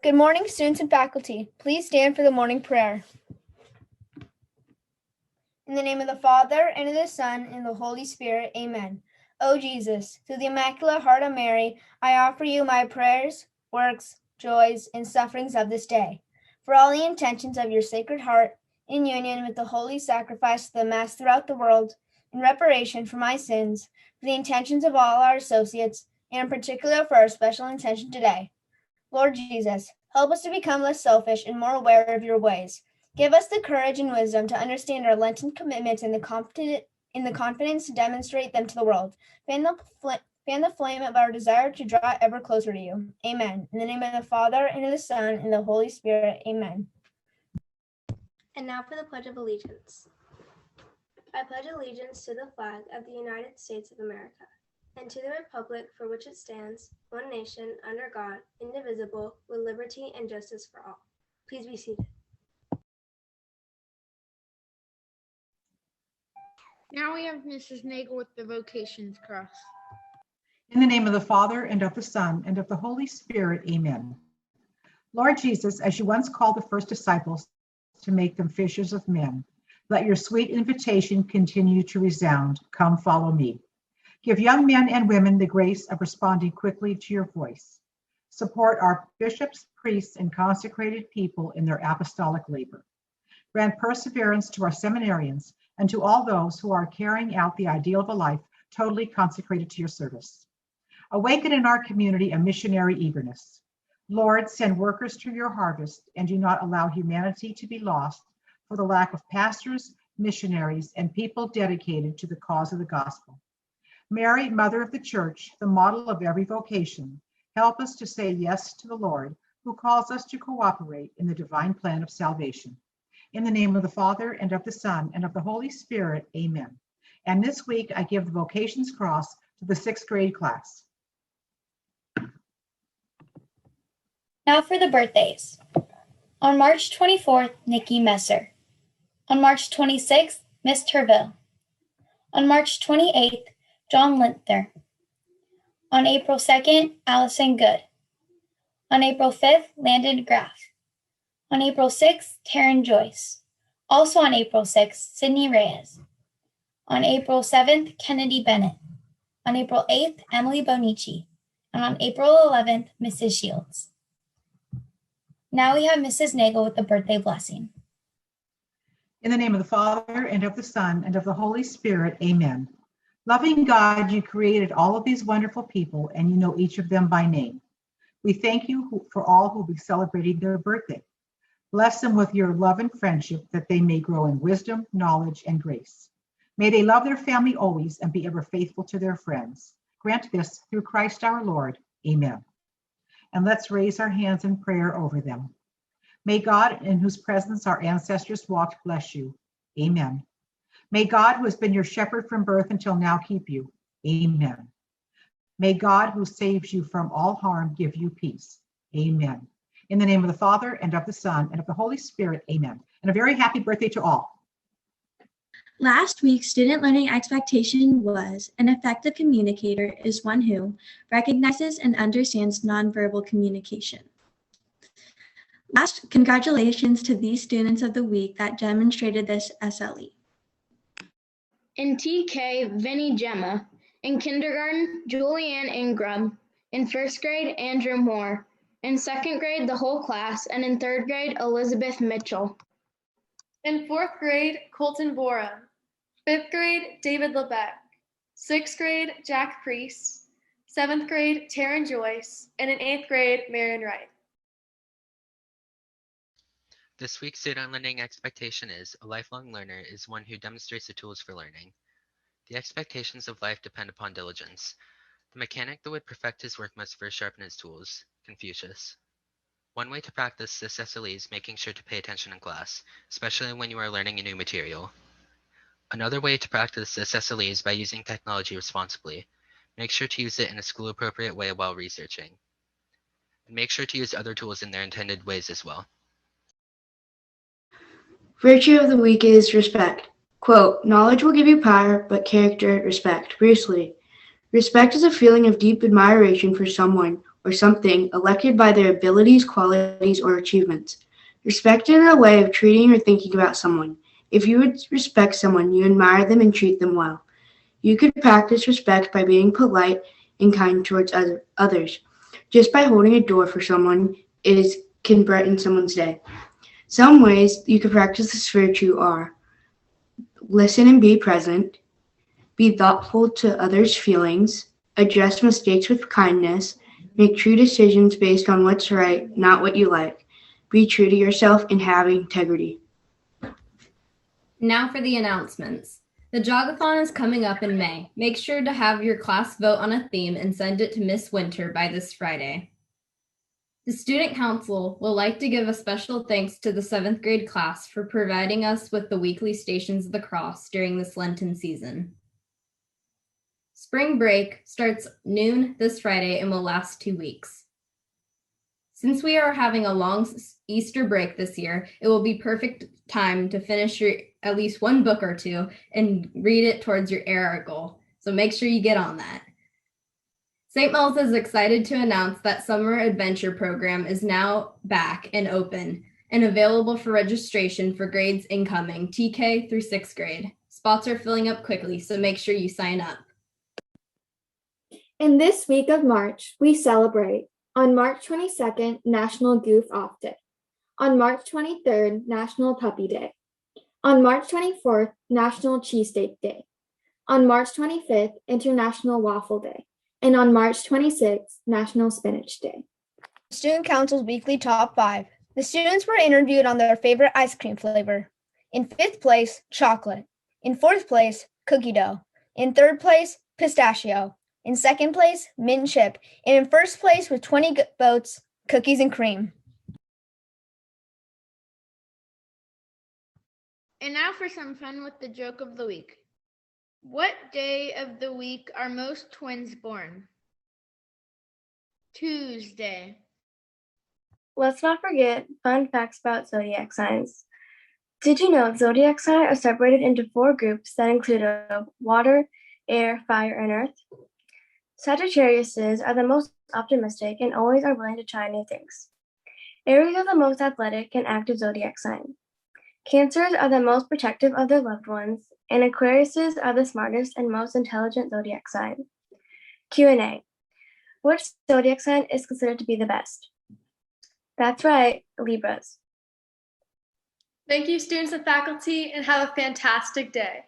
Good morning, students and faculty. Please stand for the morning prayer. In the name of the Father, and of the Son, and of the Holy Spirit, amen. O Jesus, through the Immaculate Heart of Mary, I offer you my prayers, works, joys, and sufferings of this day. For all the intentions of your Sacred Heart, in union with the holy sacrifice of the Mass throughout the world, in reparation for my sins, for the intentions of all our associates, and in particular for our special intention today. Lord Jesus, help us to become less selfish and more aware of your ways. Give us the courage and wisdom to understand our Lenten commitments and the confidence to demonstrate them to the world. Fan the flame of our desire to draw ever closer to you. Amen. In the name of the Father, and of the Son, and of the Holy Spirit. Amen. And now for the Pledge of Allegiance. I pledge allegiance to the flag of the United States of America, and to the republic for which it stands, one nation, under God, indivisible, with liberty and justice for all. Please be seated. Now we have Mrs. Nagel with the Vocations Cross. In the name of the Father, and of the Son, and of the Holy Spirit, amen. Lord Jesus, as you once called the first disciples to make them fishers of men, let your sweet invitation continue to resound. Come, follow me. Give young men and women the grace of responding quickly to your voice. Support our bishops, priests, and consecrated people in their apostolic labor. Grant perseverance to our seminarians and to all those who are carrying out the ideal of a life totally consecrated to your service. Awaken in our community a missionary eagerness. Lord, send workers to your harvest and do not allow humanity to be lost for the lack of pastors, missionaries, and people dedicated to the cause of the gospel. Mary, Mother of the Church, the model of every vocation, help us to say yes to the Lord, who calls us to cooperate in the divine plan of salvation. In the name of the Father, and of the Son, and of the Holy Spirit, amen. And this week, I give the Vocations Cross to the 6th grade class. Now for the birthdays. On March 24th, Nikki Messer. On March 26th, Miss Turville. On March 28th, John Linther. On April 2nd, Allison Good. On April 5th, Landon Graff. On April 6th, Taryn Joyce. Also on April 6th, Sydney Reyes. On April 7th, Kennedy Bennett. On April 8th, Emily Bonici. And on April 11th, Mrs. Shields. Now we have Mrs. Nagel with the birthday blessing. In the name of the Father, and of the Son, and of the Holy Spirit, amen. Loving God, you created all of these wonderful people, and you know each of them by name. We thank you for all who will be celebrating their birthday. Bless them with your love and friendship, that they may grow in wisdom, knowledge, and grace. May they love their family always and be ever faithful to their friends. Grant this through Christ our Lord. Amen. And let's raise our hands in prayer over them. May God, in whose presence our ancestors walked, bless you. Amen. May God, who has been your shepherd from birth until now, keep you. Amen. May God, who saves you from all harm, give you peace. Amen. In the name of the Father, and of the Son, and of the Holy Spirit, amen. And a very happy birthday to all. Last week's student learning expectation was: an effective communicator is one who recognizes and understands nonverbal communication. Last, congratulations to these students of the week that demonstrated this SLE. In TK, Vinnie Gemma. In kindergarten, Julianne Ingram. In first grade, Andrew Moore. In second grade, the whole class. And in third grade, Elizabeth Mitchell. In fourth grade, Colton Bora. Fifth grade, David Lebeck. Sixth grade, Jack Priest. Seventh grade, Taryn Joyce. And in eighth grade, Marion Wright. This week's student learning expectation is: a lifelong learner is one who demonstrates the tools for learning. The expectations of life depend upon diligence. The mechanic that would perfect his work must first sharpen his tools. Confucius. One way to practice this SLE is making sure to pay attention in class, especially when you are learning a new material. Another way to practice this SLE is by using technology responsibly. Make sure to use it in a school-appropriate way while researching. And make sure to use other tools in their intended ways as well. Virtue of the week is respect. Quote, knowledge will give you power, but character, respect. Bruce Lee. Respect is a feeling of deep admiration for someone or something elected by their abilities, qualities, or achievements. Respect is a way of treating or thinking about someone. If you would respect someone, you admire them and treat them well. You could practice respect by being polite and kind towards others. Just by holding a door for someone can brighten someone's day. Some ways you could practice this virtue are: listen and be present, be thoughtful to others' feelings, address mistakes with kindness, make true decisions based on what's right, not what you like, be true to yourself, and have integrity. Now for the announcements. The Jogathon is coming up in May. Make sure to have your class vote on a theme and send it to Miss Winter by this Friday. The Student Council will like to give a special thanks to the 7th grade class for providing us with the weekly Stations of the Cross during this Lenten season. Spring break starts noon this Friday and will last 2 weeks. Since we are having a long Easter break this year, it will be perfect time to finish at least one book or two and read it towards your ARA goal. So make sure you get on that. St. Mel's is excited to announce that Summer Adventure Program is now back and open and available for registration for grades incoming TK through 6th grade. Spots are filling up quickly, so make sure you sign up. In this week of March, we celebrate on March 22nd, National Goof Off Day. On March 23rd, National Puppy Day. On March 24th, National Cheesesteak Day. On March 25th, International Waffle Day. And on March 26th, National Spinach Day. Student Council's weekly top 5. The students were interviewed on their favorite ice cream flavor. In 5th place, chocolate. In 4th place, cookie dough. In 3rd place, pistachio. In 2nd place, mint chip. And in 1st place with 20 votes, cookies and cream. And now for some fun with the joke of the week. What day of the week are most twins born? Tuesday. Let's not forget fun facts about zodiac signs. Did you know zodiac signs are separated into 4 groups that include water, air, fire, and earth? Sagittariuses are the most optimistic and always are willing to try new things. Aries are the most athletic and active zodiac sign. Cancers are the most protective of their loved ones, and Aquariuses are the smartest and most intelligent zodiac sign. Q&A. Which zodiac sign is considered to be the best? That's right, Libras. Thank you, students and faculty, and have a fantastic day.